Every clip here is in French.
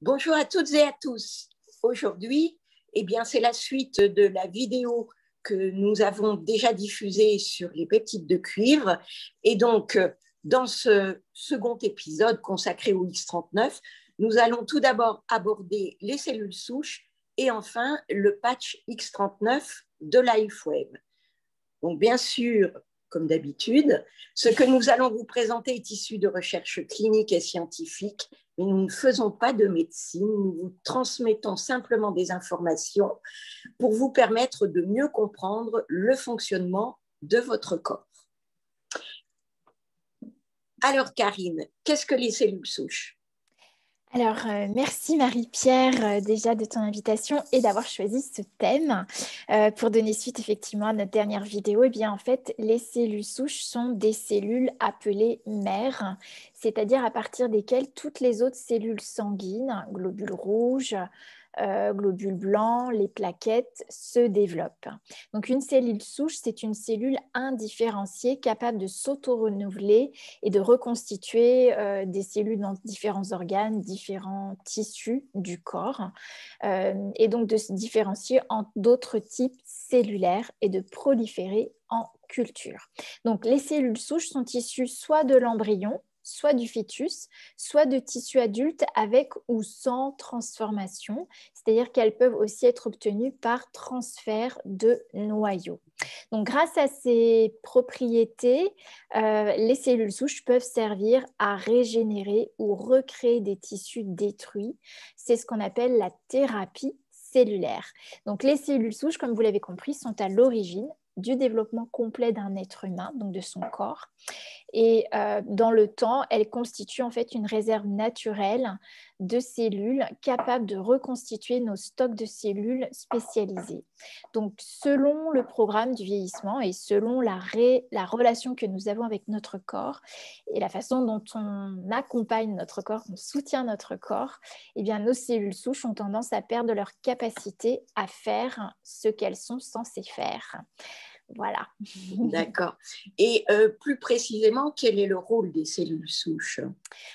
Bonjour à toutes et à tous. Aujourd'hui, c'est la suite de la vidéo que nous avons déjà diffusée sur les peptides de cuivre. Et donc, dans ce second épisode consacré au X39, nous allons tout d'abord aborder les cellules souches et enfin le patch X39 de LifeWave. Donc, bien sûr, comme d'habitude, ce que nous allons vous présenter est issu de recherches cliniques et scientifiques, mais nous ne faisons pas de médecine, nous vous transmettons simplement des informations pour vous permettre de mieux comprendre le fonctionnement de votre corps. Alors, Karine, qu'est-ce que les cellules souches ? Alors, merci Marie-Pierre déjà de ton invitation et d'avoir choisi ce thème. Pour donner suite effectivement à notre dernière vidéo, en fait, les cellules souches sont des cellules appelées mères, c'est-à-dire à partir desquelles toutes les autres cellules sanguines, globules rouges, globules blancs, les plaquettes se développent. Donc une cellule souche, c'est une cellule indifférenciée capable de s'auto-renouveler et de reconstituer des cellules dans différents organes, différents tissus du corps, et donc de se différencier en d'autres types cellulaires et de proliférer en culture. Donc les cellules souches sont issues soit de l'embryon, soit du fœtus, soit de tissus adultes avec ou sans transformation, c'est-à-dire qu'elles peuvent aussi être obtenues par transfert de noyaux. Donc, grâce à ces propriétés, les cellules souches peuvent servir à régénérer ou recréer des tissus détruits. C'est ce qu'on appelle la thérapie cellulaire. Donc, les cellules souches, comme vous l'avez compris, sont à l'origine du développement complet d'un être humain, donc de son corps. Et dans le temps, elles constituent en fait une réserve naturelle de cellules capables de reconstituer nos stocks de cellules spécialisées. Donc, selon le programme du vieillissement et selon la relation que nous avons avec notre corps et la façon dont on accompagne notre corps, on soutient notre corps, nos cellules souches ont tendance à perdre leur capacité à faire ce qu'elles sont censées faire. Voilà. D'accord. Et plus précisément, quel est le rôle des cellules souches ?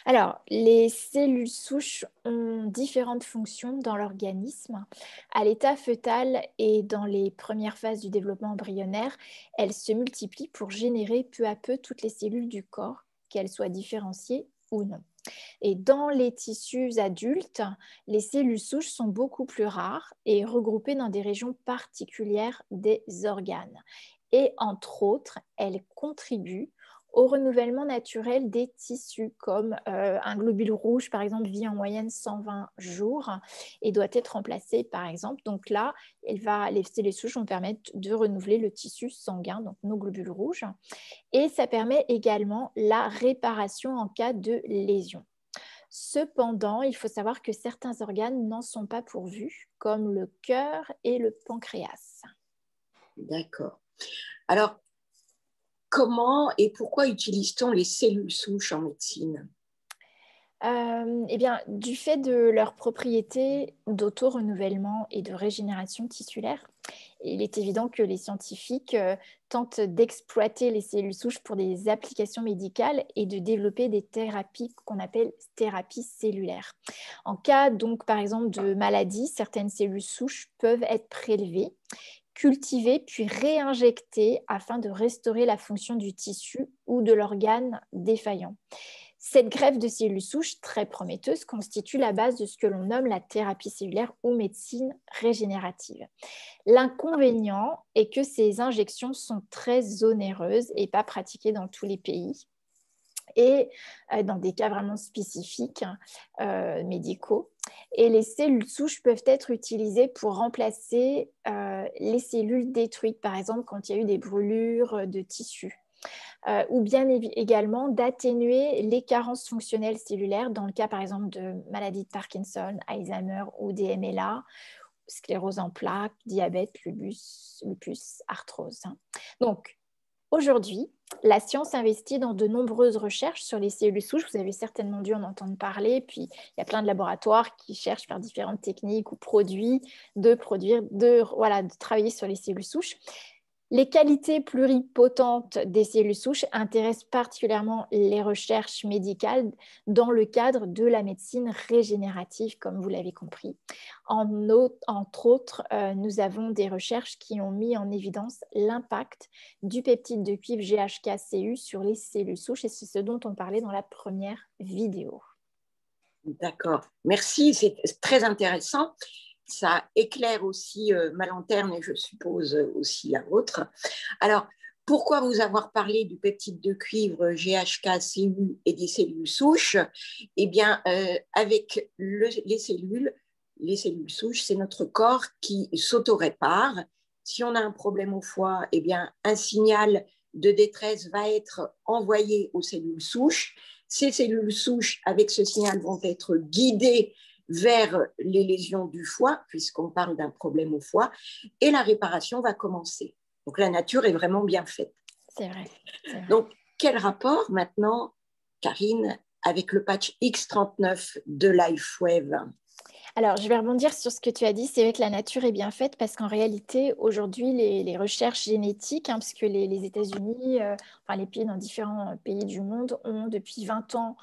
Alors, les cellules souches ont différentes fonctions dans l'organisme. À l'état fœtal et dans les premières phases du développement embryonnaire, elles se multiplient pour générer peu à peu toutes les cellules du corps, qu'elles soient différenciées ou non. Et dans les tissus adultes, les cellules souches sont beaucoup plus rares et regroupées dans des régions particulières des organes. Et entre autres, elles contribuent au renouvellement naturel des tissus, comme un globule rouge, par exemple, vit en moyenne 120 jours et doit être remplacé, par exemple. Donc là, les cellules souches vont permettre de renouveler le tissu sanguin, donc nos globules rouges. Et ça permet également la réparation en cas de lésion. Cependant, il faut savoir que certains organes n'en sont pas pourvus, comme le cœur et le pancréas. D'accord. Alors, comment et pourquoi utilise-t-on les cellules souches en médecine ? Du fait de leurs propriétés d'auto-renouvellement et de régénération tissulaire, il est évident que les scientifiques tentent d'exploiter les cellules souches pour des applications médicales et de développer des thérapies qu'on appelle thérapies cellulaires. En cas, donc, par exemple, de maladie, certaines cellules souches peuvent être prélevées, cultivées puis réinjectées afin de restaurer la fonction du tissu ou de l'organe défaillant. Cette greffe de cellules souches très prometteuse constitue la base de ce que l'on nomme la thérapie cellulaire ou médecine régénérative. L'inconvénient est que ces injections sont très onéreuses et pas pratiquées dans tous les pays. Et dans des cas vraiment spécifiques médicaux. Et les cellules souches peuvent être utilisées pour remplacer les cellules détruites, par exemple quand il y a eu des brûlures de tissus. Ou bien également d'atténuer les carences fonctionnelles cellulaires dans le cas par exemple de maladies de Parkinson, Alzheimer ou des MLA, sclérose en plaques, diabète, lupus, arthrose. Donc aujourd'hui, la science investit dans de nombreuses recherches sur les cellules souches. Vous avez certainement dû en entendre parler. Puis, il y a plein de laboratoires qui cherchent par différentes techniques ou produits de travailler sur les cellules souches. Les qualités pluripotentes des cellules souches intéressent particulièrement les recherches médicales dans le cadre de la médecine régénérative, comme vous l'avez compris. Entre autres, nous avons des recherches qui ont mis en évidence l'impact du peptide de cuivre GHK-Cu sur les cellules souches, et c'est ce dont on parlait dans la première vidéo. D'accord, merci, c'est très intéressant. Ça éclaire aussi ma lanterne et je suppose aussi la vôtre. Alors, pourquoi vous avoir parlé du peptide de cuivre GHK-Cu et des cellules souches? Eh bien, avec les cellules souches, c'est notre corps qui s'auto-répare. Si on a un problème au foie, eh bien, un signal de détresse va être envoyé aux cellules souches. Ces cellules souches, avec ce signal, vont être guidées vers les lésions du foie, puisqu'on parle d'un problème au foie, et la réparation va commencer. Donc, la nature est vraiment bien faite. C'est vrai. Donc, quel rapport maintenant, Karine, avec le patch X39 de LifeWave? Alors, je vais rebondir sur ce que tu as dit. C'est vrai que la nature est bien faite parce qu'en réalité, aujourd'hui, les recherches génétiques, puisque les États-Unis, enfin les pays dans différents pays du monde ont depuis 20 ans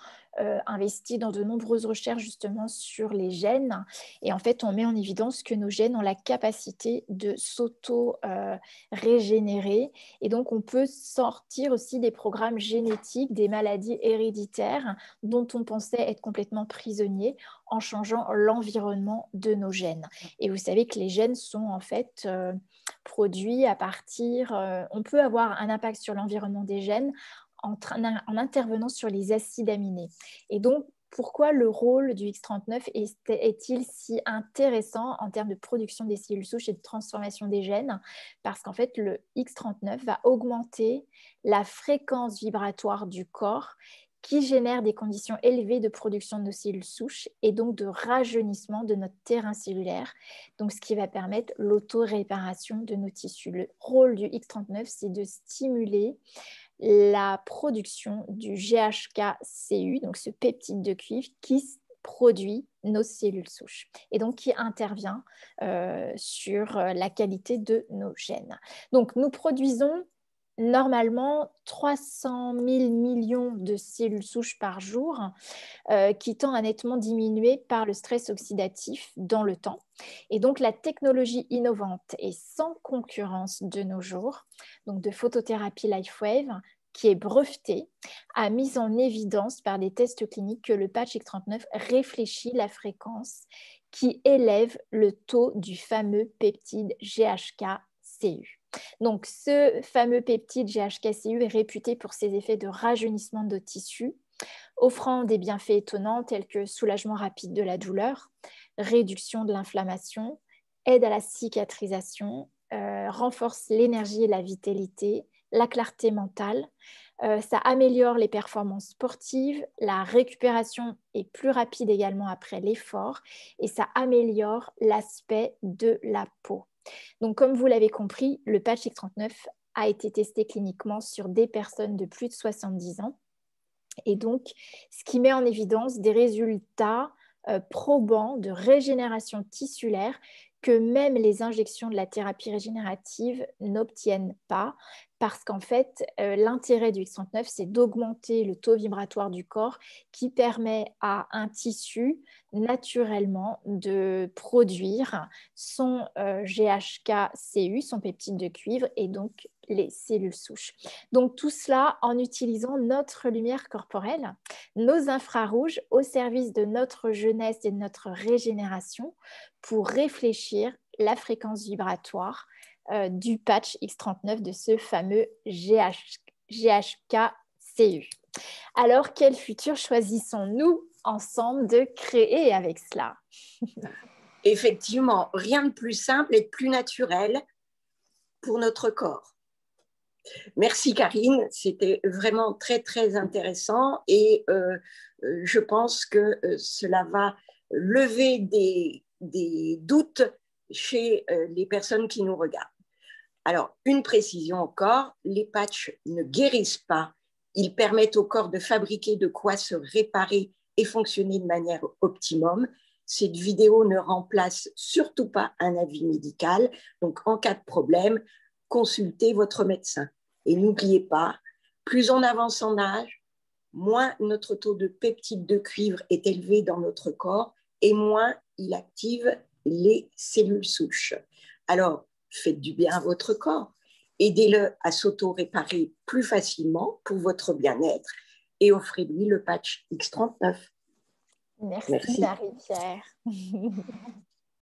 investi dans de nombreuses recherches justement sur les gènes. Et en fait, on met en évidence que nos gènes ont la capacité de s'auto-régénérer. Et donc, on peut sortir aussi des programmes génétiques, des maladies héréditaires dont on pensait être complètement prisonniers en changeant l'environnement de nos gènes. Et vous savez que les gènes sont en fait produits à partir... on peut avoir un impact sur l'environnement des gènes en intervenant sur les acides aminés. Et donc, pourquoi le rôle du X39 est-il si intéressant en termes de production des cellules souches et de transformation des gènes? Parce qu'en fait, le X39 va augmenter la fréquence vibratoire du corps qui génère des conditions élevées de production de nos cellules souches et donc de rajeunissement de notre terrain cellulaire, donc ce qui va permettre l'auto-réparation de nos tissus. Le rôle du X39, c'est de stimuler la production du GHK-Cu, donc ce peptide de cuivre qui produit nos cellules souches et donc qui intervient sur la qualité de nos gènes. Donc nous produisons normalement 300 000 millions de cellules souches par jour, qui tend à nettement diminuer par le stress oxydatif dans le temps. Et donc la technologie innovante et sans concurrence de nos jours, donc de photothérapie LifeWave, qui est brevetée, a mis en évidence par des tests cliniques que le patch X39 réfléchit la fréquence qui élève le taux du fameux peptide GHK-Cu. Donc, ce fameux peptide GHK-Cu est réputé pour ses effets de rajeunissement de tissus, offrant des bienfaits étonnants tels que soulagement rapide de la douleur, réduction de l'inflammation, aide à la cicatrisation, renforce l'énergie et la vitalité, la clarté mentale. Ça améliore les performances sportives, la récupération est plus rapide également après l'effort et ça améliore l'aspect de la peau. Donc, comme vous l'avez compris, le patch X39 a été testé cliniquement sur des personnes de plus de 70 ans. Et donc, ce qui met en évidence des résultats probants de régénération tissulaire que même les injections de la thérapie régénérative n'obtiennent pas, parce qu'en fait, l'intérêt du X39, c'est d'augmenter le taux vibratoire du corps qui permet à un tissu naturellement de produire son GHK-Cu, son peptide de cuivre, et donc les cellules souches. Donc tout cela en utilisant notre lumière corporelle, nos infrarouges au service de notre jeunesse et de notre régénération pour réfléchir la fréquence vibratoire du patch X39 de ce fameux GHK-Cu. Alors, quel futur choisissons-nous ensemble de créer avec cela? Effectivement, rien de plus simple et de plus naturel pour notre corps. Merci Karine, c'était vraiment très très intéressant et je pense que cela va lever des doutes chez les personnes qui nous regardent. Alors, une précision encore, les patchs ne guérissent pas, ils permettent au corps de fabriquer de quoi se réparer et fonctionner de manière optimum. Cette vidéo ne remplace surtout pas un avis médical, donc en cas de problème, consultez votre médecin. Et n'oubliez pas, plus on avance en âge, moins notre taux de peptides de cuivre est élevé dans notre corps et moins il active les cellules souches. Alors, faites du bien à votre corps, aidez-le à s'auto-réparer plus facilement pour votre bien-être et offrez-lui le patch X39. Merci. Marie-Pierre.